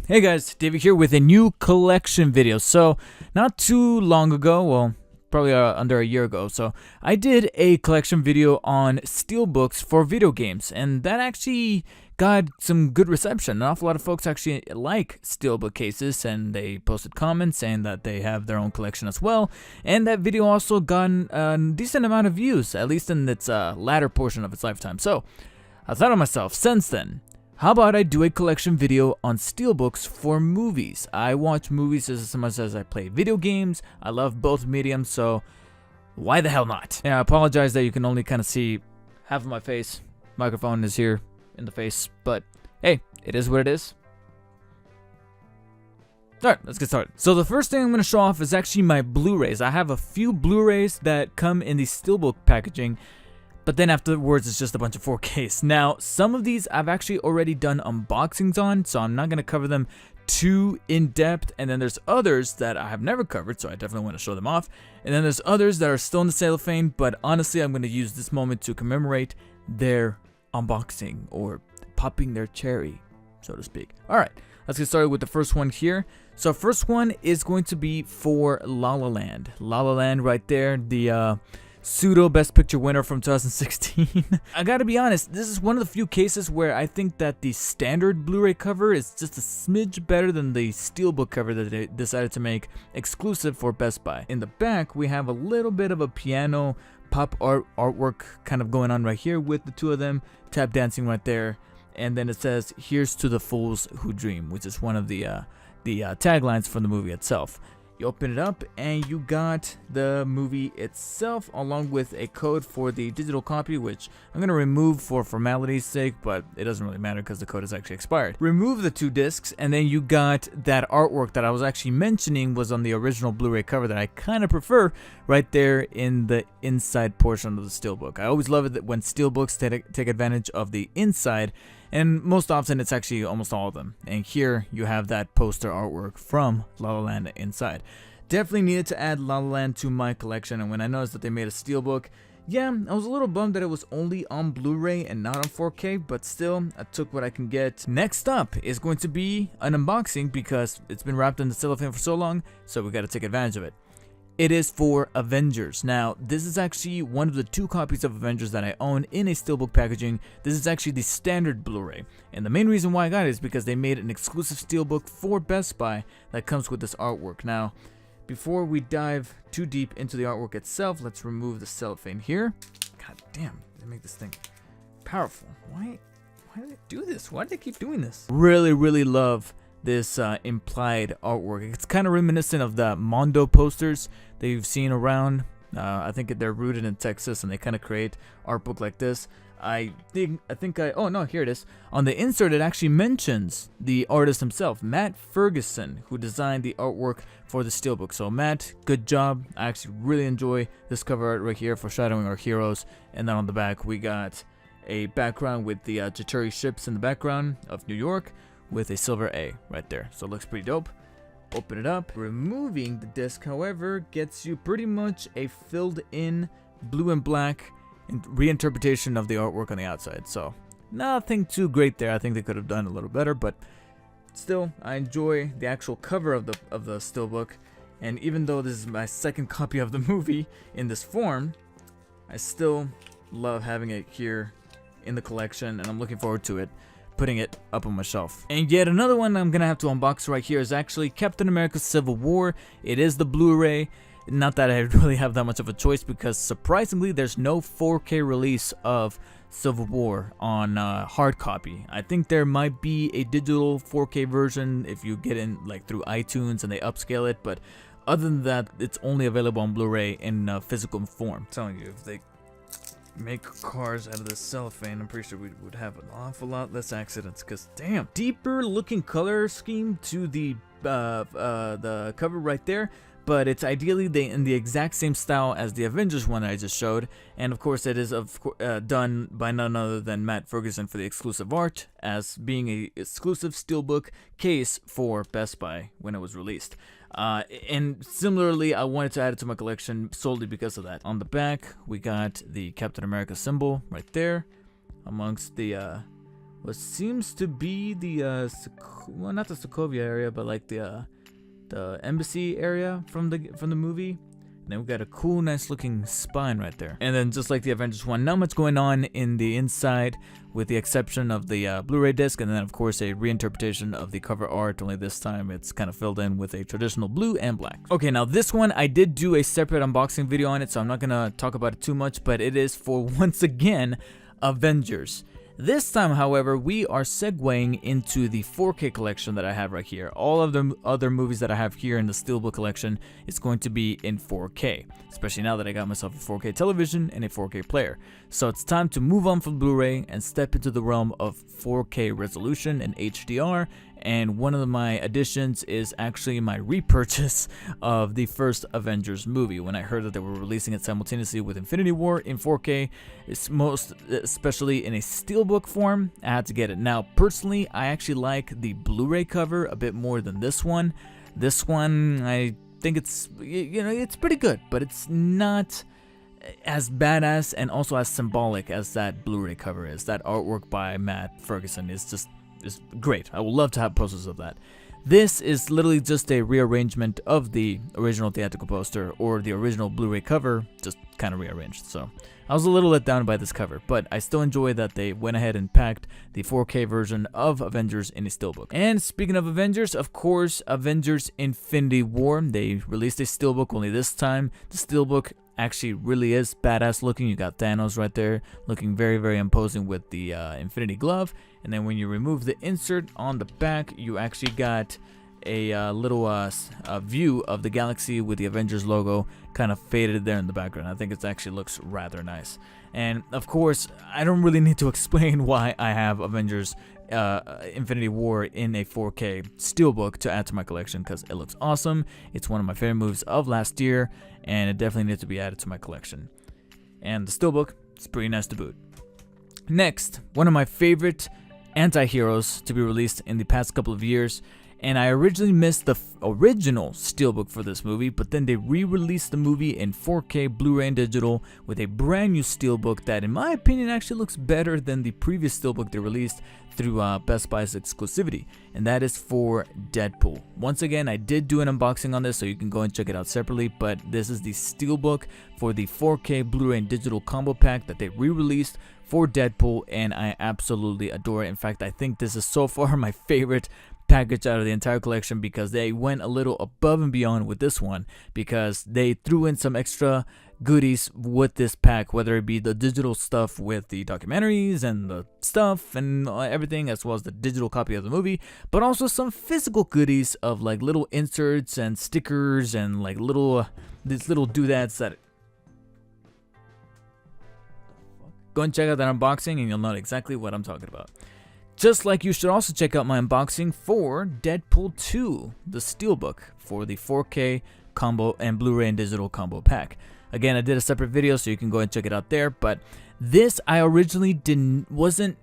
Hey guys, David here with a new collection video. So, not too long ago, well, probably under a year ago, so I did a collection video on steelbooks for video games, and that actually got some good reception. An awful lot of folks actually like steelbook cases, and they posted comments saying that they have their own collection as well, and that video also got a decent amount of views, at least in its latter portion of its lifetime. So, I thought to myself, since then, how about I do a collection video on steelbooks for movies? I watch movies as much as I play video games. I love both mediums, so why the hell not? Yeah, I apologize that you can only kind of see half of my face. Microphone is here in the face, but hey, it is what it is. Alright, let's get started. So the first thing I'm going to show off is actually my Blu-rays. I have a few Blu-rays that come in the steelbook packaging, but then afterwards, it's just a bunch of 4Ks. Now, some of these I've actually already done unboxings on, so I'm not going to cover them too in-depth. And then there's others that I have never covered, so I definitely want to show them off. And then there's others that are still in the cellophane, but honestly, I'm going to use this moment to commemorate their unboxing, or popping their cherry, so to speak. Alright, let's get started with the first one here. So first one is going to be for La La Land. La La Land right there, the pseudo Best Picture winner from 2016. I gotta be honest, this is one of the few cases where I think that the standard Blu-ray cover is just a smidge better than the steelbook cover that they decided to make exclusive for Best Buy. In the back, we have a little bit of a piano pop artwork kind of going on right here with the two of them tap dancing right there. And then it says, "Here's to the fools who dream," which is one of the taglines from the movie itself. You open it up and you got the movie itself along with a code for the digital copy, which I'm going to remove for formality's sake, but it doesn't really matter because the code is actually expired. Remove the two discs, and then you got that artwork that I was actually mentioning was on the original Blu-ray cover that I kind of prefer right there in the inside portion of the steelbook. I always love it that when steelbooks take advantage of the inside, and most often it's actually almost all of them. And here you have that poster artwork from La La Land inside. Definitely needed to add La La Land to my collection, and when I noticed that they made a steelbook, yeah, I was a little bummed that it was only on Blu-ray and not on 4K, but still, I took what I can get. Next up is going to be an unboxing because it's been wrapped in the cellophane for so long, so we got to take advantage of it. It is for Avengers. Now, this is actually one of the two copies of Avengers that I own in a steelbook packaging. This is actually the standard Blu-ray. And the main reason why I got it is because they made an exclusive steelbook for Best Buy that comes with this artwork. Now, before we dive too deep into the artwork itself, let's remove the cellophane here. God damn, they make this thing powerful. Why do they do this? Why do they keep doing this? Really love this implied artwork. It's kind of reminiscent of the Mondo posters that you've seen around. I think they're rooted in Texas, and they kind of create art book like this. Oh no, here it is. On the insert, it actually mentions the artist himself, Matt Ferguson, who designed the artwork for the steelbook. So Matt, good job. I actually really enjoy this cover art right here, foreshadowing our heroes. And then on the back, we got a background with the Chitauri ships in the background of New York, with a silver A right there. So it looks pretty dope. Open it up. Removing the disc, however, gets you pretty much a filled in blue and black reinterpretation of the artwork on the outside. So nothing too great there. I think they could have done a little better, but still, I enjoy the actual cover of the steelbook. And even though this is my second copy of the movie in this form, I still love having it here in the collection, and I'm looking forward to it putting it up on my shelf. And yet another one I'm gonna have to unbox right here is actually Captain America Civil War. It is the Blu-ray. Not that I really have that much of a choice, because surprisingly there's no 4K release of Civil War on hard copy. I think there might be a digital 4K version if you get in like through iTunes and they upscale it, but other than that, it's only available on Blu-ray in physical form. I'm telling you, if they make cars out of this cellophane, I'm pretty sure we would have an awful lot less accidents, because damn, deeper looking color scheme to the cover right there, but it's ideally in the exact same style as the Avengers one that I just showed, and of course it is done by none other than Matt Ferguson for the exclusive art, as being a exclusive steelbook case for Best Buy when it was released. And similarly, I wanted to add it to my collection solely because of that. On the back, we got the Captain America symbol right there, amongst the what seems to be the well, not the Sokovia area, but like the embassy area from the movie. And then we've got a cool, nice looking spine right there. And then just like the Avengers one, not much going on in the inside with the exception of the Blu-ray disc, and then of course a reinterpretation of the cover art, only this time it's kind of filled in with a traditional blue and black. Okay, now this one I did do a separate unboxing video on it, so I'm not gonna talk about it too much, but it is for, once again, Avengers. This time, however, we are segueing into the 4K collection that I have right here. All of the other movies that I have here in the Steelbook collection is going to be in 4K, especially now that I got myself a 4K television and a 4K player. So it's time to move on from Blu-ray and step into the realm of 4K resolution and HDR. And one of my additions is actually my repurchase of the first Avengers movie. When I heard that they were releasing it simultaneously with Infinity War in 4K, it's especially in a steelbook form, I had to get it. Now, personally, I actually like the Blu-ray cover a bit more than this one. This one, I think it's, you know, it's pretty good, but it's not as badass and also as symbolic as that Blu-ray cover is. That artwork by Matt Ferguson is great. I would love to have posters of that. This is literally just a rearrangement of the original theatrical poster or the original Blu-ray cover, just kind of rearranged. So I was a little let down by this cover, but I still enjoy that they went ahead and packed the 4K version of Avengers in a steelbook. And speaking of Avengers, of course, Avengers Infinity War, they released a steelbook, only this time the steelbook actually really is badass looking. You got Thanos right there looking very, very imposing with the Infinity Glove. And then when you remove the insert on the back, you actually got a little view of the galaxy with the Avengers logo kind of faded there in the background. I think it actually looks rather nice. And of course, I don't really need to explain why I have Avengers Infinity War in a 4K steelbook to add to my collection, because it looks awesome. It's one of my favorite movies of last year, and it definitely needs to be added to my collection. And the steelbook, it's pretty nice to boot. Next, one of my favorite anti-heroes to be released in the past couple of years, and I originally missed the original steelbook for this movie, but then they re-released the movie in 4K Blu-ray and digital with a brand new steelbook that, in my opinion, actually looks better than the previous steelbook they released through Best Buy's exclusivity, and that is for Deadpool. Once again, I did do an unboxing on this, so you can go and check it out separately, but this is the steelbook for the 4K Blu-ray and digital combo pack that they re-released for Deadpool, and I absolutely adore it. In fact, I think this is so far my favorite package out of the entire collection, because they went a little above and beyond with this one, because they threw in some extra goodies with this pack, whether it be the digital stuff with the documentaries and the stuff and everything, as well as the digital copy of the movie, but also some physical goodies of like little inserts and stickers and like these little doodads that go and check out that unboxing and you'll know exactly what I'm talking about. Just like you should also check out my unboxing for Deadpool 2, the steelbook for the 4K combo and Blu-ray and digital combo pack. Again, I did a separate video, so you can go and check it out there, but this I originally wasn't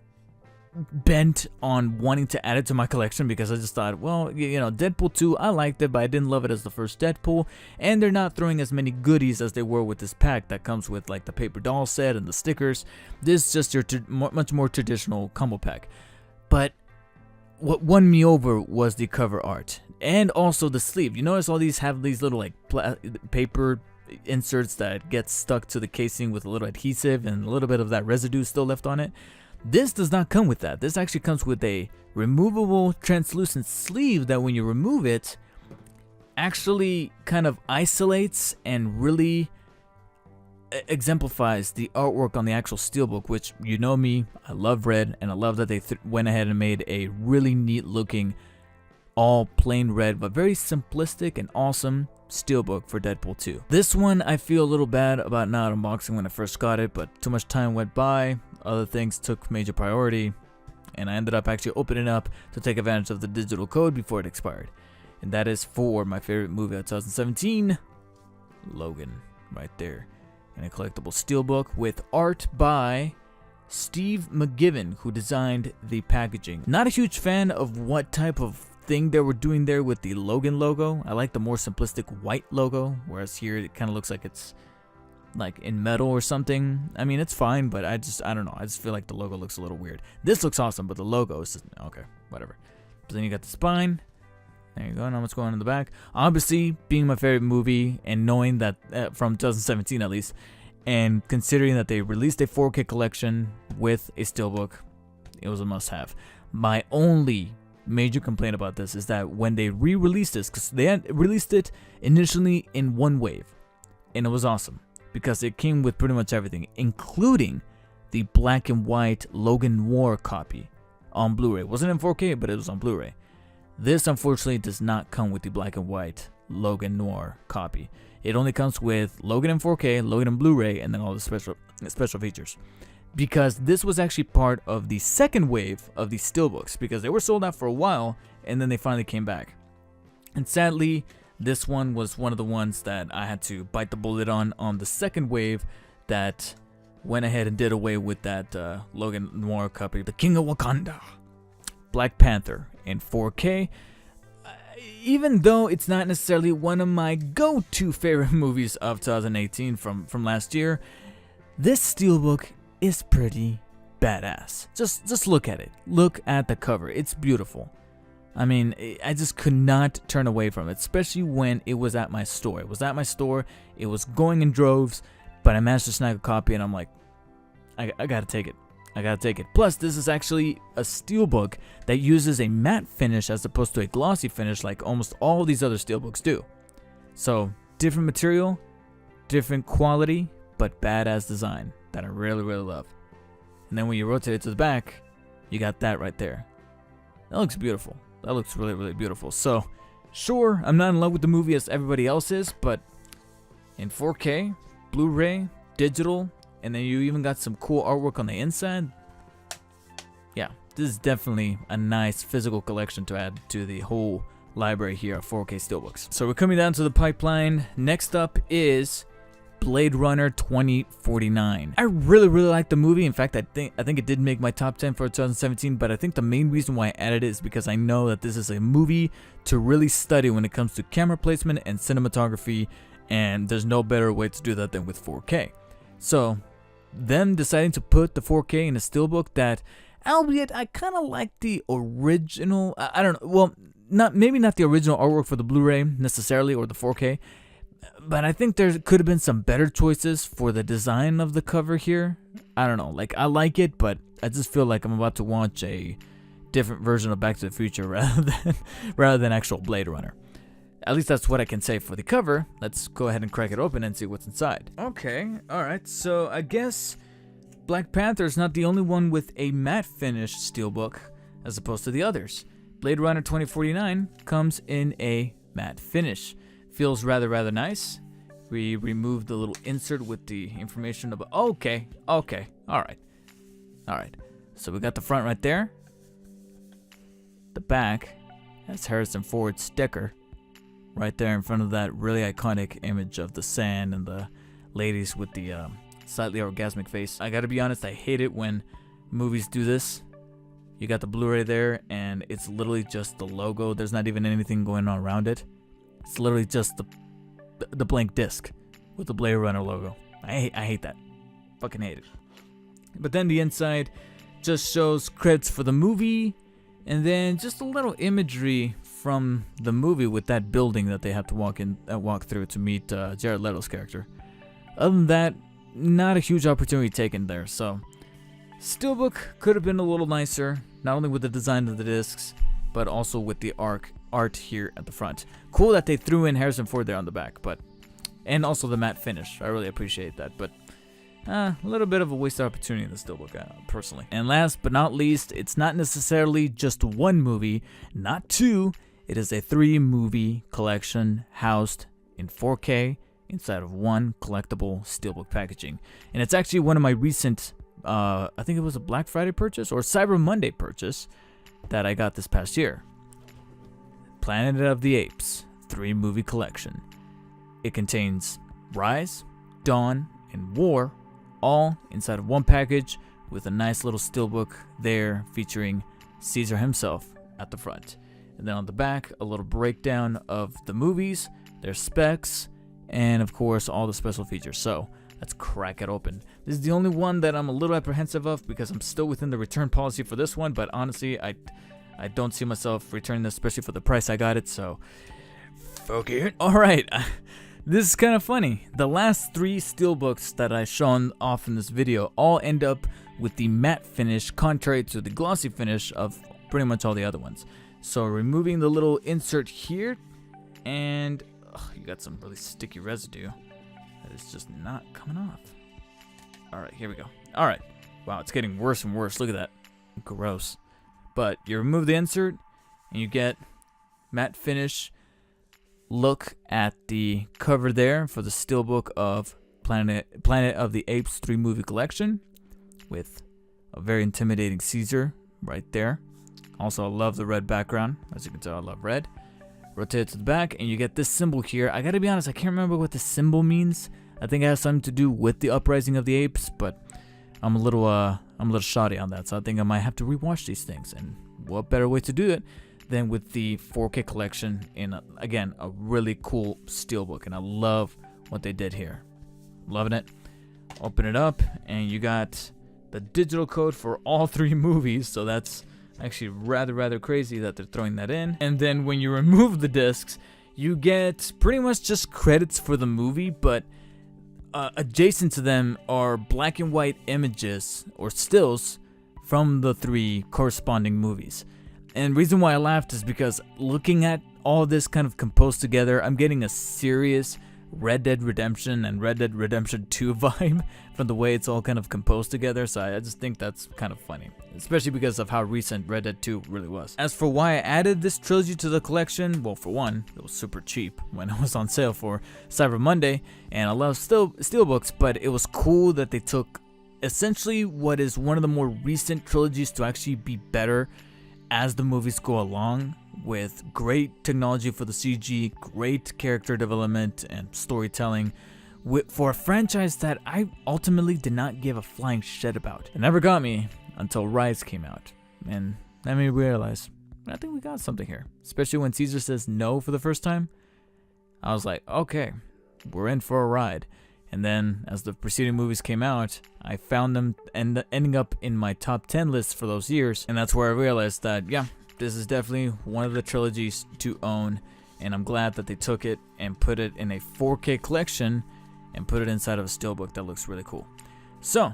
bent on wanting to add it to my collection, because I just thought, well, you know, Deadpool 2, I liked it, but I didn't love it as the first Deadpool, and they're not throwing as many goodies as they were with this pack that comes with like the paper doll set and the stickers. This is just your much more traditional combo pack. But what won me over was the cover art and also the sleeve. You notice all these have these little like paper inserts that get stuck to the casing with a little adhesive and a little bit of that residue still left on it. This does not come with that. This actually comes with a removable translucent sleeve that when you remove it, actually kind of isolates and really exemplifies the artwork on the actual steelbook, which, you know me, I love red, and I love that they went ahead and made a really neat looking all plain red but very simplistic and awesome steelbook for Deadpool 2. This one I feel a little bad about not unboxing when I first got it, but too much time went by, other things took major priority, and I ended up actually opening up to take advantage of the digital code before it expired. And that is for my favorite movie of 2017, Logan, right there. And a collectible steelbook with art by Steve McGiven, who designed the packaging. Not a huge fan of what type of thing they were doing there with the Logan logo. I like the more simplistic white logo, whereas here it kind of looks like it's like in metal or something, I mean, it's fine, but I don't know. I just feel like the logo looks a little weird. This looks awesome, but the logo is just, okay, whatever. But then you got the spine. There you go. Now what's going on in the back? Obviously, being my favorite movie and knowing that from 2017 at least, and considering that they released a 4K collection with a steelbook, it was a must-have. My only major complaint about this is that when they re-released this, because they had released it initially in one wave, and it was awesome because it came with pretty much everything, including the black and white Logan War copy on Blu-ray. It wasn't in 4K, but it was on Blu-ray. This unfortunately does not come with the black and white Logan Noir copy. It only comes with Logan in 4K, Logan in Blu-ray, and then all the special features. Because this was actually part of the second wave of the steelbooks, because they were sold out for a while and then they finally came back. And sadly, this one was one of the ones that I had to bite the bullet on the second wave that went ahead and did away with that Logan Noir copy. The King of Wakanda, Black Panther in 4K. Even though it's not necessarily one of my go-to favorite movies of 2018 from last year, this steelbook is pretty badass. Just look at it. Look at the cover. It's beautiful. I mean, I just could not turn away from it, especially when it was at my store. It was at my store. It was going in droves, but I managed to snag a copy, and I'm like, I gotta take it. I gotta take it. Plus, this is actually a steelbook that uses a matte finish as opposed to a glossy finish like almost all these other steelbooks do. So, different material, different quality, but badass design that I really, really love. And then when you rotate it to the back, you got that right there. That looks beautiful. That looks really, really beautiful. So, sure, I'm not in love with the movie as everybody else is, but in 4K, Blu-ray, digital, and then you even got some cool artwork on the inside. Yeah, this is definitely a nice physical collection to add to the whole library here of 4K steelbooks. So we're coming down to the pipeline. Next up is Blade Runner 2049. I really, really like the movie. In fact, I think it did make my top 10 for 2017, but I think the main reason why I added it is because I know that this is a movie to really study when it comes to camera placement and cinematography, and there's no better way to do that than with 4K. So, them deciding to put the 4K in a steelbook that, albeit I kind of like the original, I don't know, well, maybe not the original artwork for the Blu-ray necessarily or the 4K, but I think there could have been some better choices for the design of the cover here. I don't know, like I like it, but I just feel like I'm about to watch a different version of Back to the Future rather than actual Blade Runner. At least that's what I can say for the cover. Let's go ahead and crack it open and see what's inside. Okay, alright, so I guess Black Panther is not the only one with a matte finish steelbook as opposed to the others. Blade Runner 2049 comes in a matte finish. Feels rather nice. We removed the little insert with the information about. Okay, alright. So we got the front right there. The back has Harrison Ford's sticker right there in front of that really iconic image of the sand and the ladies with the slightly orgasmic face. I gotta be honest, I hate it when movies do this. You got the Blu-ray there, and it's literally just the logo. There's not even anything going on around it. It's literally just the blank disc with the Blade Runner logo. I hate that. Fucking hate it. But then the inside just shows credits for the movie, and then just a little imagery from the movie with that building that they have to walk through to meet Jared Leto's character. Other than that, not a huge opportunity taken there. So, steelbook could have been a little nicer, not only with the design of the discs, but also with the art here at the front. Cool that they threw in Harrison Ford there on the back, and also the matte finish. I really appreciate that, but a little bit of a wasted opportunity in the steelbook, personally. And last but not least, it's not necessarily just one movie, not two. It is a 3-movie collection housed in 4K inside of one collectible steelbook packaging. And it's actually one of my recent, I think it was a Black Friday purchase or Cyber Monday purchase that I got this past year. Planet of the Apes 3-movie collection. It contains Rise, Dawn, and War, all inside of one package with a nice little steelbook there featuring Caesar himself at the front. And then on the back, a little breakdown of the movies, their specs, and of course all the special features. So Let's crack it open. This is the only one that I'm a little apprehensive of because I'm still within the return policy for this one, but honestly, I don't see myself returning this, especially for the price I got it, so fuck it. Alright, this is kind of funny. The last 3 steelbooks that I shown off in this video all end up with the matte finish, contrary to the glossy finish of pretty much all the other ones. So removing the little insert here, and you got some really sticky residue that is just not coming off. Alright, here we go. Alright. Wow, it's getting worse and worse. Look at that. Gross. But you remove the insert, and you get matte finish. Look at the cover there for the steelbook of Planet of the Apes 3 movie collection, with a very intimidating Caesar right there. Also, I love the red background. As you can tell, I love red. Rotate it to the back, and you get this symbol here. I gotta be honest, I can't remember what the symbol means. I think it has something to do with the uprising of the apes, but I'm a little shoddy on that, so I think I might have to rewatch these things. And what better way to do it than with the 4K collection in, again, a really cool steelbook. And I love what they did here. Loving it. Open it up, and you got the digital code for all 3 movies, so that's actually rather crazy that they're throwing that in. And then when you remove the discs, you get pretty much just credits for the movie, but adjacent to them are black and white images or stills from the 3 corresponding movies. And the reason why I laughed is because looking at all this kind of composed together, I'm getting a serious Red Dead Redemption and Red Dead Redemption 2 vibe from the way it's all kind of composed together. So I just think that's kind of funny, especially because of how recent Red Dead 2 really was. As for why I added this trilogy to the collection, well, for one, it was super cheap when it was on sale for Cyber Monday, and I love steelbooks, but it was cool that they took essentially what is one of the more recent trilogies to actually be better as the movies go along, with great technology for the CG, great character development and storytelling, for a franchise that I ultimately did not give a flying shit about. It never got me until Rise came out, and that made me realize, I think we got something here. Especially when Caesar says no for the first time, I was like, okay, we're in for a ride. And then as the preceding movies came out, I found them ending up in my top 10 list for those years, and that's where I realized that, yeah, this is definitely one of the trilogies to own, and I'm glad that they took it and put it in a 4K collection and put it inside of a steelbook that looks really cool. So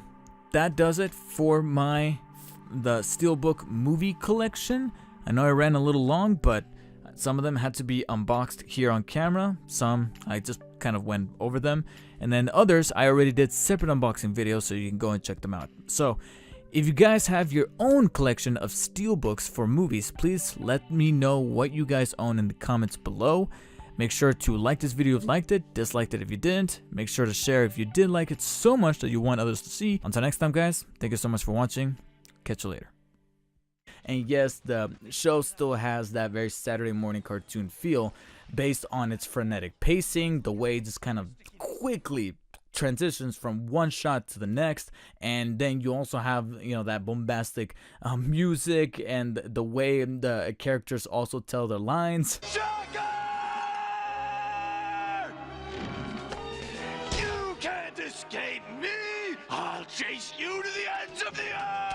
that does it for the steelbook movie collection. I know I ran a little long, but some of them had to be unboxed here on camera. Some I just kind of went over them, and then others I already did separate unboxing videos, so you can go and check them out. So if you guys have your own collection of steelbooks for movies, please let me know what you guys own in the comments below. Make sure to like this video if you liked it, disliked it if you didn't. Make sure to share if you did like it so much that you want others to see. Until next time, guys, thank you so much for watching. Catch you later. And yes, the show still has that very Saturday morning cartoon feel based on its frenetic pacing, the way it just kind of quickly transitions from one shot to the next, and then you also have, you know, that bombastic music and the way the characters also tell their lines. Sugar! You can't escape me! I'll chase you to the ends of the earth!